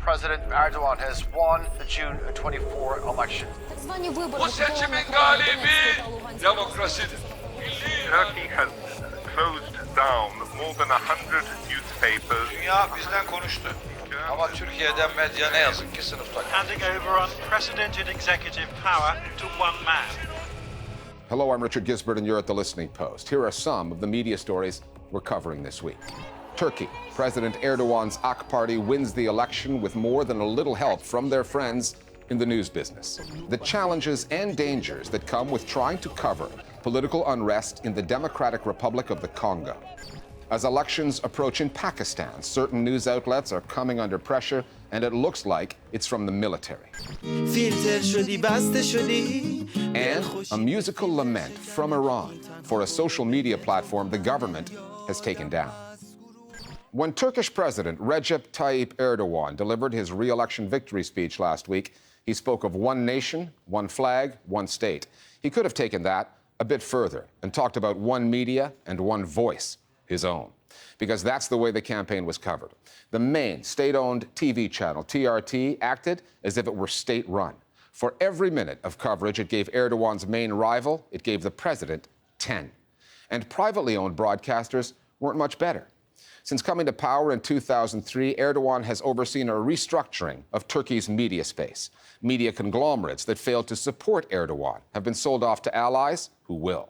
President Erdogan has won the June 24 election. Bu seçimin galibi demokrasidir. Turkey has closed down more than 100 newspapers. Dünya bizden konuştu. Ama Türkiye'den medya ne yazık ki sınıfta. Handing over unprecedented executive power to one man. Hello, I'm Richard Gisbert, and you're at The Listening Post. Here are some of the media stories we're covering this week. Turkey. President Erdogan's AK Party wins the election with more than a little help from their friends in the news business. The challenges and dangers that come with trying to cover political unrest in the Democratic Republic of the Congo. As elections approach in Pakistan, certain news outlets are coming under pressure, and it looks like it's from the military. And a musical lament from Iran for a social media platform the government has taken down. When Turkish President Recep Tayyip Erdogan delivered his re-election victory speech last week, he spoke of one nation, one flag, one state. He could have taken that a bit further and talked about one media and one voice, his own, because that's the way the campaign was covered. The main state-owned TV channel, TRT, acted as if it were state-run. For every minute of coverage it gave Erdogan's main rival, it gave the president 10. And privately owned broadcasters weren't much better. Since coming to power in 2003, Erdogan has overseen a restructuring of Turkey's media space. Media conglomerates that failed to support Erdogan have been sold off to allies who will.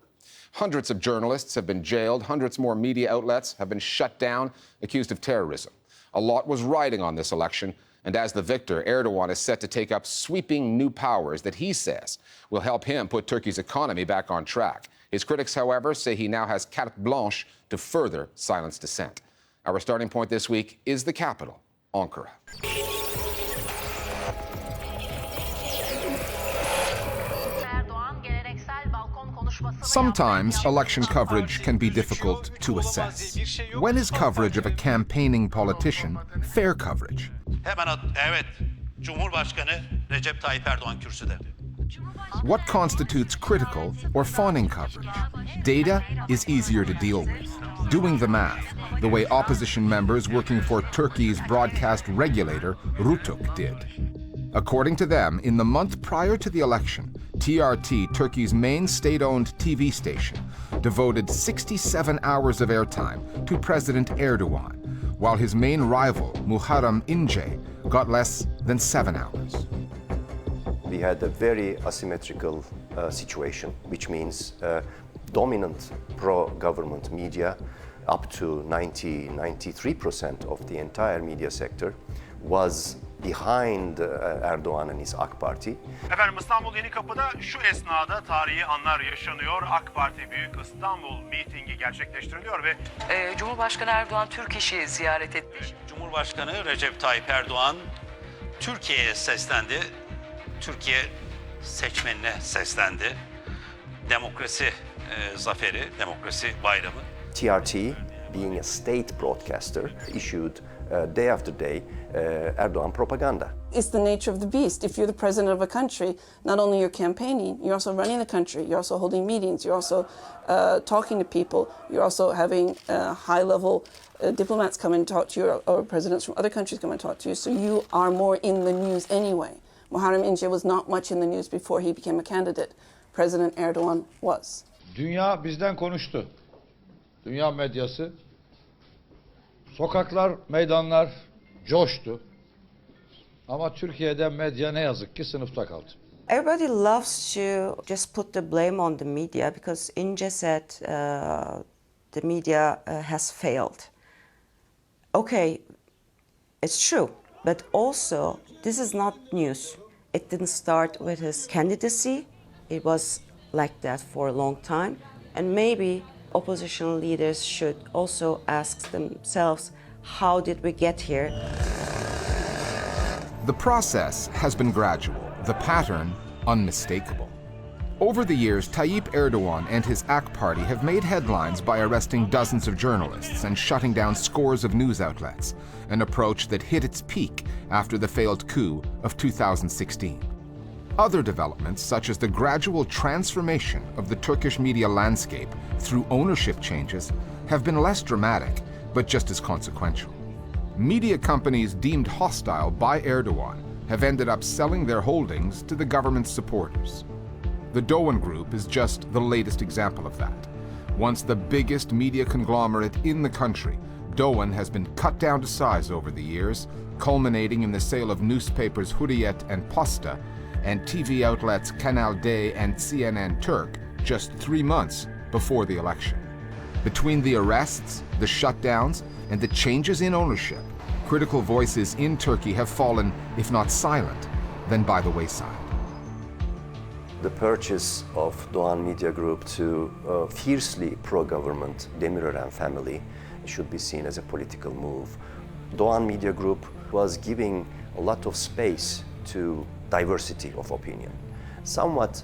Hundreds of journalists have been jailed. Hundreds more media outlets have been shut down, accused of terrorism. A lot was riding on this election, and as the victor, Erdogan is set to take up sweeping new powers that he says will help him put Turkey's economy back on track. His critics, however, say he now has carte blanche to further silence dissent. Our starting point this week is the capital, Ankara. Sometimes election coverage can be difficult to assess. When is coverage of a campaigning politician fair coverage? Evet, Cumhurbaşkanı Recep Tayyip Erdogan kürsüde. What constitutes critical or fawning coverage? Data is easier to deal with. Doing the math, the way opposition members working for Turkey's broadcast regulator, RTÜK, did. According to them, in the month prior to the election, TRT, Turkey's main state-owned TV station, devoted 67 hours of airtime to President Erdogan, while his main rival, Muharrem İnce, got less than 7 hours. We had a very asymmetrical situation, which means dominant pro-government media, up to 93% of the entire media sector, was behind Erdogan and his AK Party. Efendim İstanbul Yenikapı'da şu esnada tarihi anlar yaşanıyor. AK Parti Büyük İstanbul mitingi gerçekleştiriliyor ve Cumhurbaşkanı Erdoğan Türkiye'yi ziyaret etmiş. Cumhurbaşkanı Recep Tayyip Erdoğan Türkiye'ye seslendi. Türkiye seçmenine seslendi. Demokrasi zaferi, demokrasi bayramı. TRT, being a state broadcaster, issued day after day Erdogan propaganda. It's the nature of the beast. If you're the president of a country, not only you're campaigning, you're also running the country, you're also holding meetings, you're also talking to people, you're also having high-level diplomats come and talk to you, or presidents from other countries come and talk to you, so you are more in the news anyway. Muharrem İnce was not much in the news before he became a candidate. President Erdogan was. Dünya bizden konuştu. Dünya medyası. Sokaklar, meydanlar coştu. Ama Türkiye'de medya ne yazık ki sınıfta kaldı. Everybody loves to just put the blame on the media because Ince said the media has failed. Okay, it's true, but also this is not news. It didn't start with his candidacy. It was like that for a long time, and maybe opposition leaders should also ask themselves, how did we get here? The process has been gradual, the pattern unmistakable. Over the years, Tayyip Erdogan and his AK Party have made headlines by arresting dozens of journalists and shutting down scores of news outlets, an approach that hit its peak after the failed coup of 2016. Other developments, such as the gradual transformation of the Turkish media landscape through ownership changes, have been less dramatic, but just as consequential. Media companies deemed hostile by Erdogan have ended up selling their holdings to the government's supporters. The Doğan Group is just the latest example of that. Once the biggest media conglomerate in the country, Doğan has been cut down to size over the years, culminating in the sale of newspapers Hürriyet and Posta, and TV outlets Kanal D and CNN Turk just 3 months before the election. Between the arrests, the shutdowns, and the changes in ownership, critical voices in Turkey have fallen, if not silent, then by the wayside. The purchase of Doğan Media Group to fiercely pro-government Demirören family should be seen as a political move. Doğan Media Group was giving a lot of space to diversity of opinion, somewhat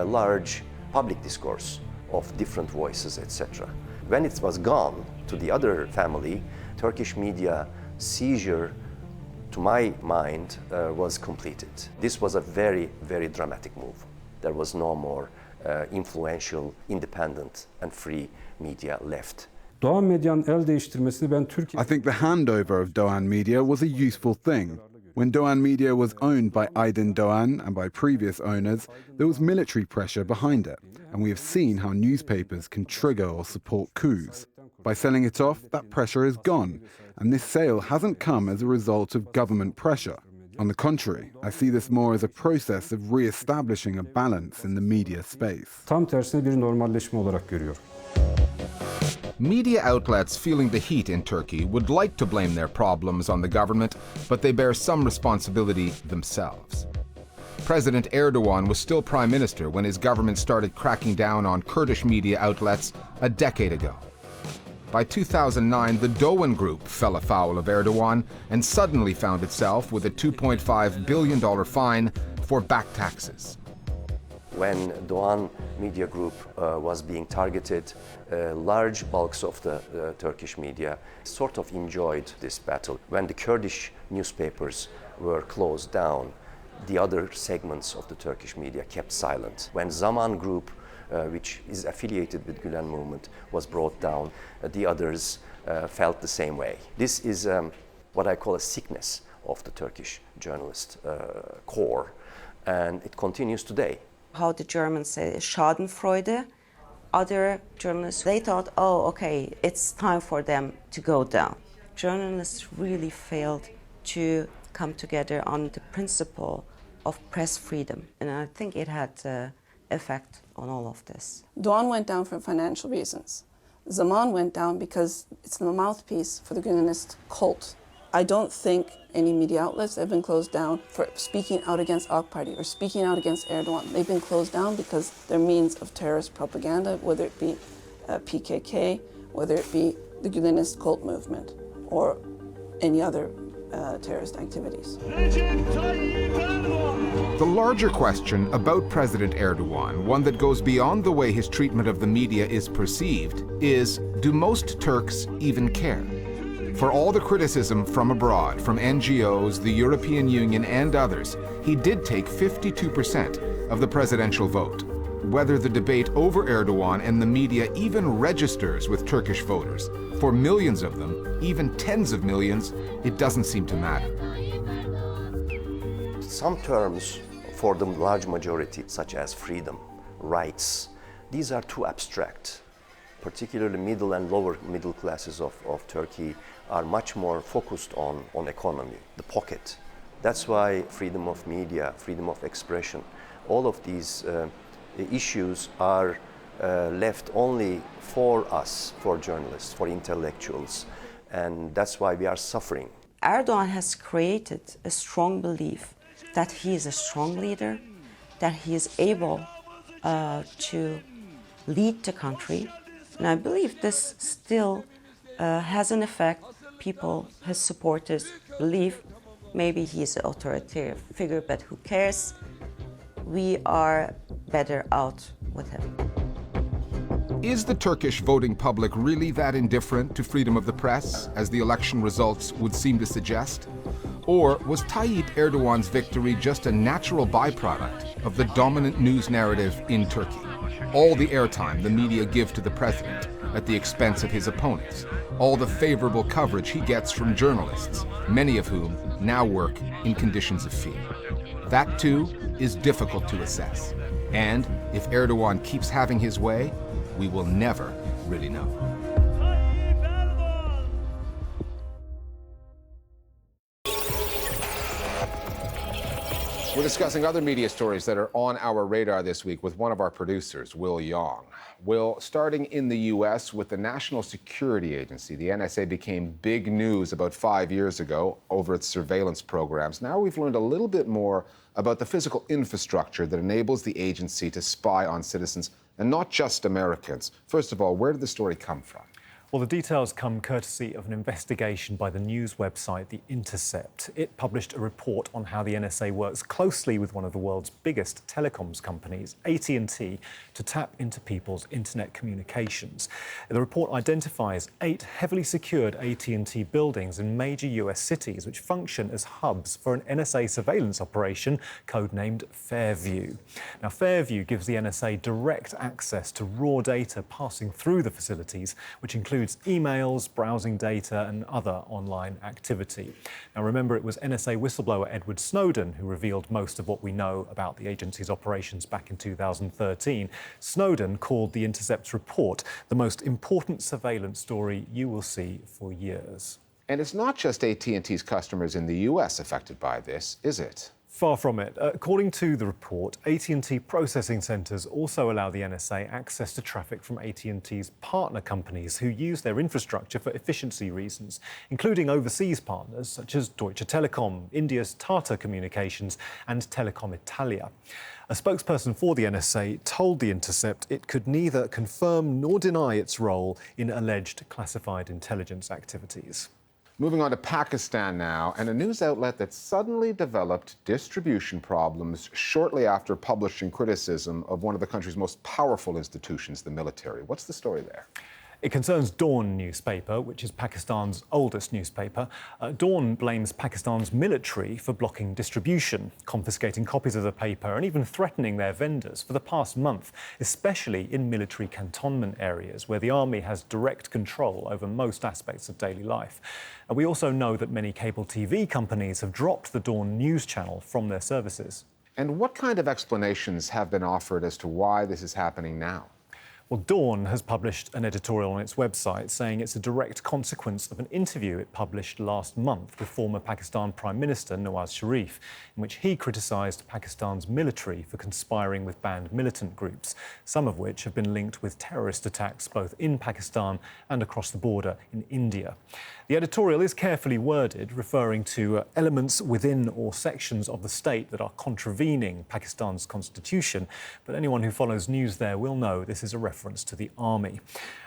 large public discourse of different voices, etc. When it was gone to the other family, Turkish media seizure, to my mind, was completed. This was a very, very dramatic move. There was no more influential, independent and free media left. Doğan Medya'nın el değiştirmesini ben Türkiye... I think the handover of Doğan Media was a useful thing. When Doğan Media was owned by Aydın Doğan and by previous owners, there was military pressure behind it, and we have seen how newspapers can trigger or support coups. By selling it off, that pressure is gone, and this sale hasn't come as a result of government pressure. On the contrary, I see this more as a process of re-establishing a balance in the media space. Tam tersine bir normalleşme olarak görüyorum. Media outlets feeling the heat in Turkey would like to blame their problems on the government, but they bear some responsibility themselves. President Erdogan was still prime minister when his government started cracking down on Kurdish media outlets a decade ago. By 2009, the Doğan Group fell afoul of Erdogan and suddenly found itself with a $2.5 billion fine for back taxes. When Doğan Media Group was being targeted, large bulks of the Turkish media sort of enjoyed this battle. When the Kurdish newspapers were closed down, the other segments of the Turkish media kept silent. When Zaman Group, which is affiliated with Gülen movement, was brought down, the others felt the same way. This is what I call a sickness of the Turkish journalist core, and it continues today. How the Germans say, Schadenfreude. Other journalists, they thought, oh, okay, it's time for them to go down. Journalists really failed to come together on the principle of press freedom, and I think it had effect on all of this. Doğan went down for financial reasons. Zaman went down because it's the mouthpiece for the Gülenist cult. I don't think any media outlets have been closed down for speaking out against AK Party or speaking out against Erdogan. They've been closed down because they're means of terrorist propaganda, whether it be PKK, whether it be the Gülenist cult movement, or any other terrorist activities. The larger question about President Erdogan, one that goes beyond the way his treatment of the media is perceived, is, do most Turks even care? For all the criticism from abroad, from NGOs, the European Union, and others, he did take 52% of the presidential vote. Whether the debate over Erdogan and the media even registers with Turkish voters, for millions of them, even tens of millions, it doesn't seem to matter. Some terms for the large majority, such as freedom, rights, these are too abstract. Particularly middle and lower middle classes of Turkey are much more focused on economy, the pocket. That's why freedom of media, freedom of expression, all of these issues are left only for us, for journalists, for intellectuals, and that's why we are suffering. Erdogan has created a strong belief that he is a strong leader, that he is able to lead the country. And I believe this still has an effect. People, his supporters, believe maybe he's an authoritarian figure, but who cares? We are better out with him. Is the Turkish voting public really that indifferent to freedom of the press, as the election results would seem to suggest? Or was Tayyip Erdogan's victory just a natural byproduct of the dominant news narrative in Turkey? All the airtime the media give to the president at the expense of his opponents, all the favorable coverage he gets from journalists, many of whom now work in conditions of fear. That too is difficult to assess. And if Erdogan keeps having his way, we will never really know. We're discussing other media stories that are on our radar this week with one of our producers, Will Yong. Will, starting in the U.S. with the National Security Agency, the NSA became big news about 5 years ago over its surveillance programs. Now we've learned a little bit more about the physical infrastructure that enables the agency to spy on citizens, and not just Americans. First of all, where did the story come from? Well, the details come courtesy of an investigation by the news website The Intercept. It published a report on how the NSA works closely with one of the world's biggest telecoms companies, AT&T, to tap into people's internet communications. The report identifies 8 heavily secured AT&T buildings in major US cities which function as hubs for an NSA surveillance operation codenamed Fairview. Now, Fairview gives the NSA direct access to raw data passing through the facilities, which includes emails, browsing data and other online activity. Now remember, it was NSA whistleblower Edward Snowden who revealed most of what we know about the agency's operations back in 2013. Snowden called The Intercept's report the most important surveillance story you will see for years. And it's not just AT&T's customers in the US affected by this, is it? Far from it. According to the report, AT&T processing centres also allow the NSA access to traffic from AT&T's partner companies who use their infrastructure for efficiency reasons, including overseas partners such as Deutsche Telekom, India's Tata Communications and Telecom Italia. A spokesperson for the NSA told The Intercept it could neither confirm nor deny its role in alleged classified intelligence activities. Moving on to Pakistan now, and a news outlet that suddenly developed distribution problems shortly after publishing criticism of one of the country's most powerful institutions, the military. What's the story there? It concerns Dawn newspaper, which is Pakistan's oldest newspaper. Dawn blames Pakistan's military for blocking distribution, confiscating copies of the paper and even threatening their vendors for the past month, especially in military cantonment areas where the army has direct control over most aspects of daily life. We also know that many cable TV companies have dropped the Dawn news channel from their services. And what kind of explanations have been offered as to why this is happening now? Well, Dawn has published an editorial on its website saying it's a direct consequence of an interview it published last month with former Pakistan Prime Minister Nawaz Sharif, in which he criticised Pakistan's military for conspiring with banned militant groups, some of which have been linked with terrorist attacks both in Pakistan and across the border in India. The editorial is carefully worded, referring to elements within or sections of the state that are contravening Pakistan's constitution, but anyone who follows news there will know this is a reference to the army.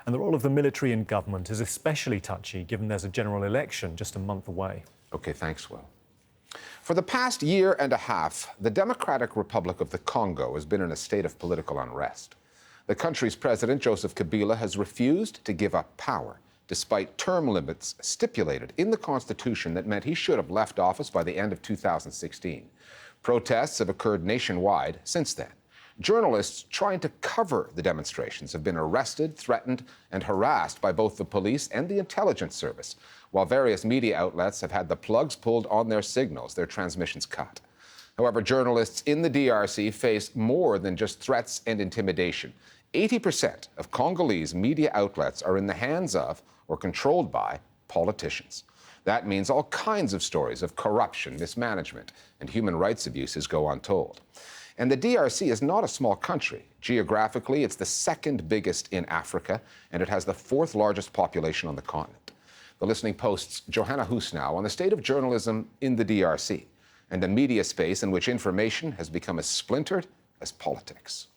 And the role of the military and government is especially touchy given there's a general election just a month away. Okay, thanks, Will. For the past year and a half, the Democratic Republic of the Congo has been in a state of political unrest. The country's president, Joseph Kabila, has refused to give up power, despite term limits stipulated in the Constitution that meant he should have left office by the end of 2016. Protests have occurred nationwide since then. Journalists trying to cover the demonstrations have been arrested, threatened, and harassed by both the police and the intelligence service, while various media outlets have had the plugs pulled on their signals, their transmissions cut. However, journalists in the DRC face more than just threats and intimidation. 80% of Congolese media outlets are in the hands of or controlled by politicians. That means all kinds of stories of corruption, mismanagement, and human rights abuses go untold. And the DRC is not a small country. Geographically, it's the second biggest in Africa, and it has the 4th largest population on the continent. The Listening Post's Johanna Husnow on the state of journalism in the DRC, and a media space in which information has become as splintered as politics.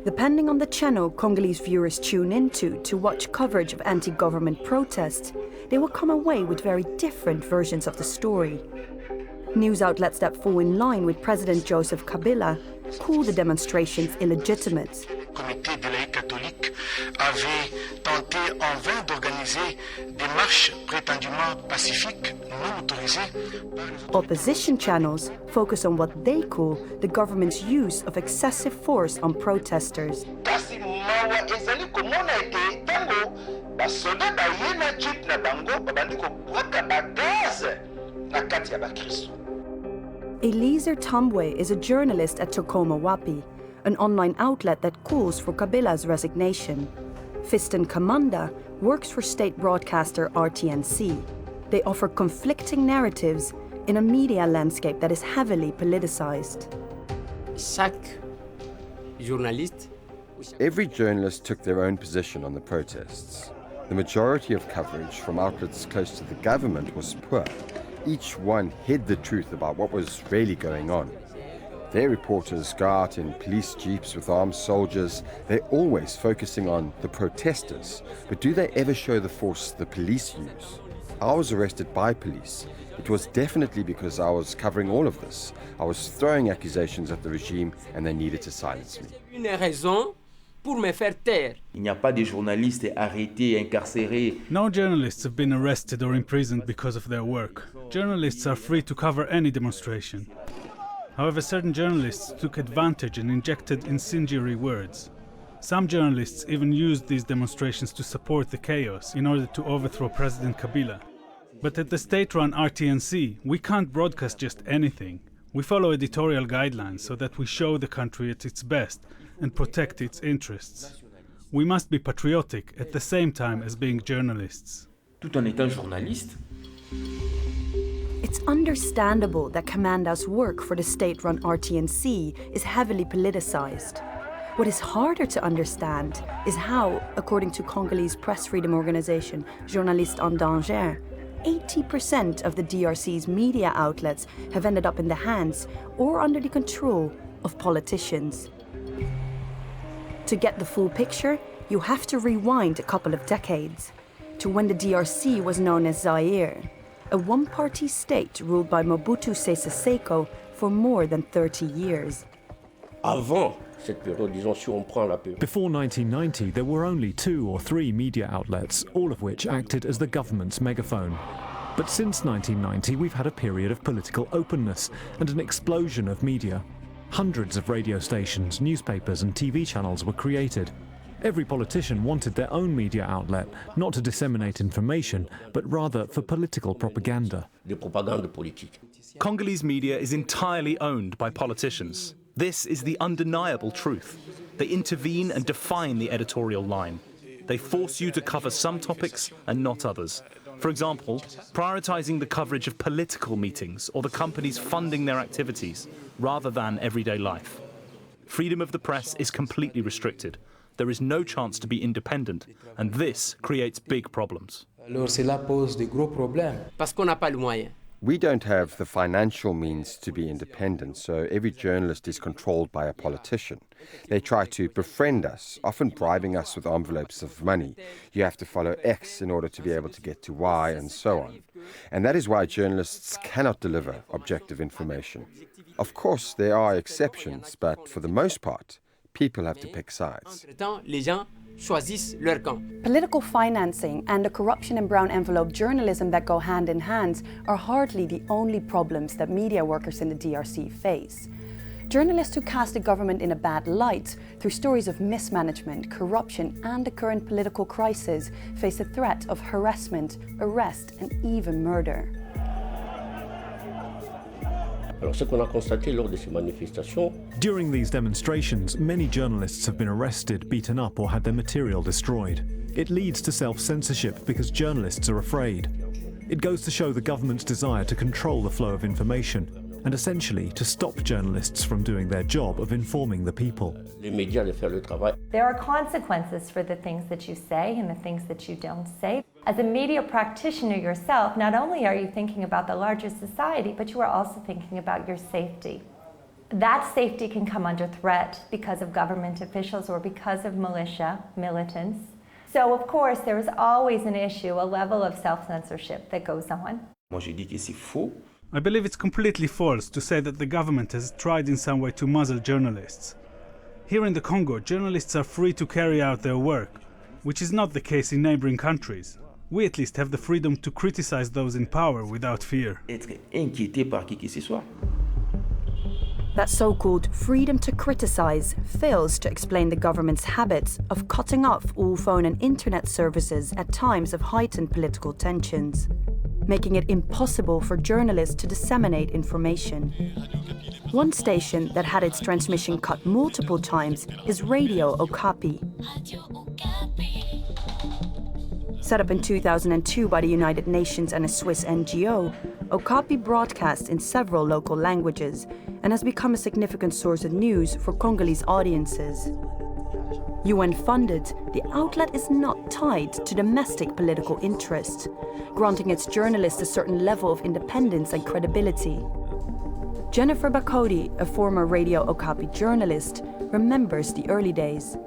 Depending on the channel Congolese viewers tune into to watch coverage of anti-government protests, they will come away with very different versions of the story. News outlets that fall in line with President Joseph Kabila call the demonstrations illegitimate. comité des laïcs catholiques avait tenté en vain d'organiser des marches prétendument pacifiques, non autorisées. Opposition channels focus on what they call the government's use of excessive force on protesters. Eliezer Tambwe is a journalist at Tokoma Wapi, an online outlet that calls for Kabila's resignation. Fiston Kamanda works for state broadcaster RTNC. They offer conflicting narratives in a media landscape that is heavily politicized. Every journalist took their own position on the protests. The majority of coverage from outlets close to the government was poor. Each one hid the truth about what was really going on. Their reporters go out in police jeeps with armed soldiers. They're always focusing on the protesters, but do they ever show the force the police use? I was arrested by police. It was definitely because I was covering all of this. I was throwing accusations at the regime and they needed to silence me. Il n'y a pas de journalistes arrêtés, incarcérés. No journalists have been arrested or imprisoned because of their work. Journalists are free to cover any demonstration. However, certain journalists took advantage and injected incendiary words. Some journalists even used these demonstrations to support the chaos in order to overthrow President Kabila. But at the state-run RTNC, we can't broadcast just anything. We follow editorial guidelines so that we show the country at its best and protect its interests. We must be patriotic at the same time as being journalists. Tout en étant journaliste. It's understandable that Kamanda's work for the state-run RTNC is heavily politicized. What is harder to understand is how, according to Congolese press freedom organization Journalistes en Danger, 80% of the DRC's media outlets have ended up in the hands or under the control of politicians. To get the full picture, you have to rewind a couple of decades to when the DRC was known as Zaire, a one-party state ruled by Mobutu Sese Seko for more than 30 years. Before 1990, there were only 2 or 3 media outlets, all of which acted as the government's megaphone. But since 1990, we've had a period of political openness and an explosion of media. Hundreds of radio stations, newspapers and TV channels were created. Every politician wanted their own media outlet, not to disseminate information, but rather for political propaganda. Congolese media is entirely owned by politicians. This is the undeniable truth. They intervene and define the editorial line. They force you to cover some topics and not others. For example, prioritizing the coverage of political meetings or the companies funding their activities, rather than everyday life. Freedom of the press is completely restricted. There is no chance to be independent, and this creates big problems. We don't have the financial means to be independent, so every journalist is controlled by a politician. They try to befriend us, often bribing us with envelopes of money. You have to follow X in order to be able to get to Y, and so on. And that is why journalists cannot deliver objective information. Of course, there are exceptions, but for the most part, people have to pick sides. Political financing and the corruption and brown envelope journalism that go hand in hand are hardly the only problems that media workers in the DRC face. Journalists who cast the government in a bad light through stories of mismanagement, corruption and the current political crisis face the threat of harassment, arrest and even murder. During these demonstrations, many journalists have been arrested, beaten up or had their material destroyed. It leads to self-censorship because journalists are afraid. It goes to show the government's desire to control the flow of information and essentially to stop journalists from doing their job of informing the people. There are consequences for the things that you say and the things that you don't say. As a media practitioner yourself, not only are you thinking about the larger society, but you are also thinking about your safety. That safety can come under threat because of government officials or because of militia, militants. So of course there is always an issue, a level of self-censorship that goes on. I believe it's completely false to say that the government has tried in some way to muzzle journalists. Here in the Congo, journalists are free to carry out their work, which is not the case in neighboring countries. We at least have the freedom to criticize those in power without fear. That so-called freedom to criticize fails to explain the government's habits of cutting off all phone and internet services at times of heightened political tensions, making it impossible for journalists to disseminate information. One station that had its transmission cut multiple times is Radio Okapi. Set up in 2002 by the United Nations and a Swiss NGO, Okapi broadcasts in several local languages and has become a significant source of news for Congolese audiences. UN-funded, the outlet is not tied to domestic political interests, granting its journalists a certain level of independence and credibility. Jennifer Bakodi, a former Radio Okapi journalist, remembers the early days.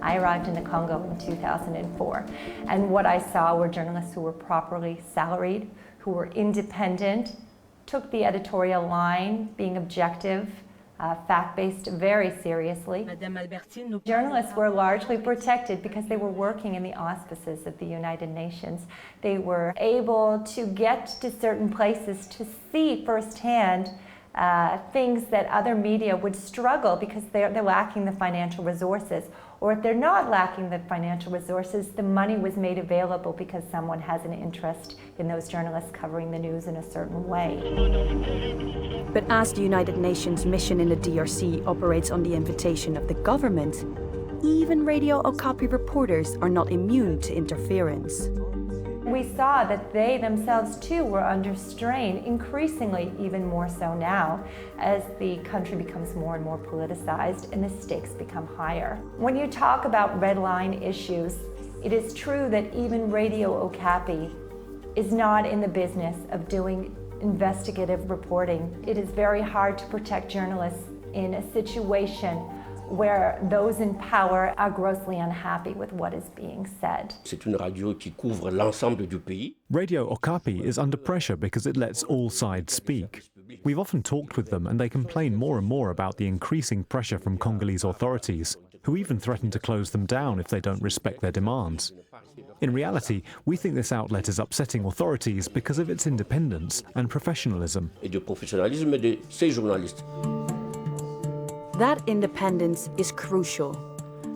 I arrived in the Congo in 2004, and what I saw were journalists who were properly salaried, who were independent, took the editorial line, being objective, fact-based, very seriously. Journalists were largely protected because they were working in the auspices of the United Nations. They were able to get to certain places to see firsthand things that other media would struggle because they're lacking the financial resources. Or if they're not lacking the financial resources, the money was made available because someone has an interest in those journalists covering the news in a certain way. But as the United Nations mission in the DRC operates on the invitation of the government, even Radio Okapi reporters are not immune to interference. We saw that they themselves too were under strain, increasingly even more so now, as the country becomes more and more politicized and the stakes become higher. When you talk about red line issues, it is true that even Radio Okapi is not in the business of doing investigative reporting. It is very hard to protect journalists in a situation where those in power are grossly unhappy with what is being said. Radio Okapi is under pressure because it lets all sides speak. We've often talked with them and they complain more and more about the increasing pressure from Congolese authorities, who even threaten to close them down if they don't respect their demands. In reality, we think this outlet is upsetting authorities because of its independence and professionalism. That independence is crucial.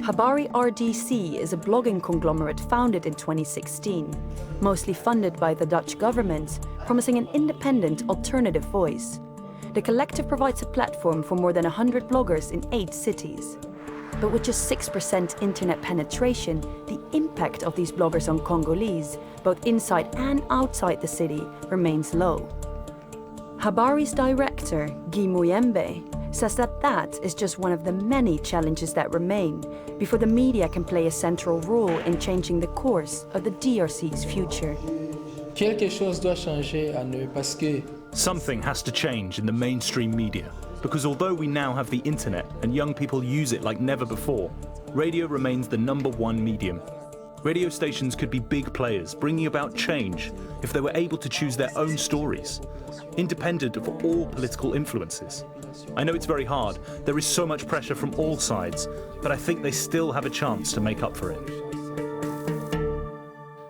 Habari RDC is a blogging conglomerate founded in 2016, mostly funded by the Dutch government, promising an independent alternative voice. The collective provides a platform for more than 100 bloggers in 8 cities. But with just 6% internet penetration, the impact of these bloggers on Congolese, both inside and outside the city, remains low. Habari's director, Guy Muyembe, says that is just one of the many challenges that remain before the media can play a central role in changing the course of the DRC's future. Something has to change in the mainstream media, because although we now have the internet and young people use it like never before, radio remains the #1 medium. Radio stations could be big players, bringing about change if they were able to choose their own stories, independent of all political influences. I know it's very hard, there is so much pressure from all sides, but I think they still have a chance to make up for it.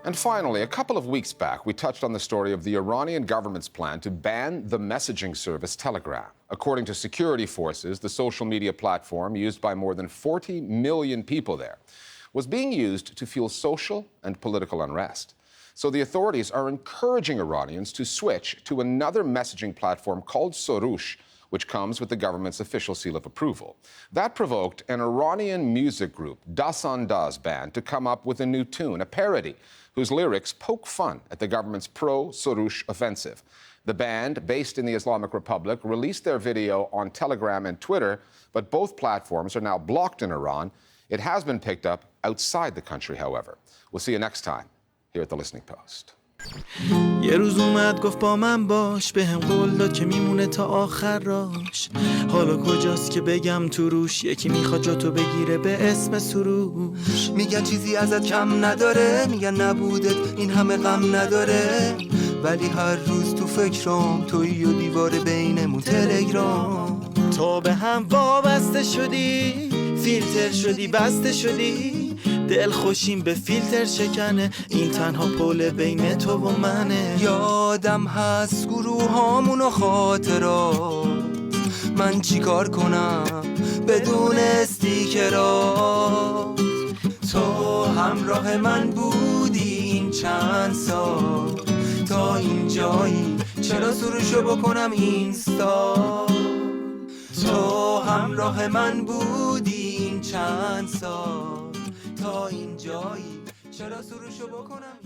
And finally, a couple of weeks back, we touched on the story of the Iranian government's plan to ban the messaging service Telegram. According to security forces, the social media platform, used by more than 40 million people there, was being used to fuel social and political unrest. So the authorities are encouraging Iranians to switch to another messaging platform called Soroush, which comes with the government's official seal of approval. That provoked an Iranian music group, Dasandaz band, to come up with a new tune, a parody, whose lyrics poke fun at the government's pro-Soroush offensive. The band, based in the Islamic Republic, released their video on Telegram and Twitter, but both platforms are now blocked in Iran. It has been picked up outside the country, however. We'll see you next time here at The Listening Post. یه روز اومد گفت با من باش بهم قول داد که میمونه تا آخر راش حالا کجاست که بگم تو روش یکی میخواد جاتو بگیره به اسم سروش میگن چیزی ازت کم نداره میگن نبودت این همه غم نداره ولی هر روز تو فکرام تویی و دیوار بینمون تلگرام تو به هم وابسته شدی، فیلتر شدی بسته شدی، دل خوشیم به فیلتر شکنه، این تنها پل بین تو و منه. یادم هست گروهامون و خاطرات، من چیکار کنم بدون استیکرات. تو همراه من بودی این چند سال، تا اینجایی چرا سروشو بکنم اینستا. تو همراه من بودی این چند سال، تا اینجایی چرا سروشو بکنم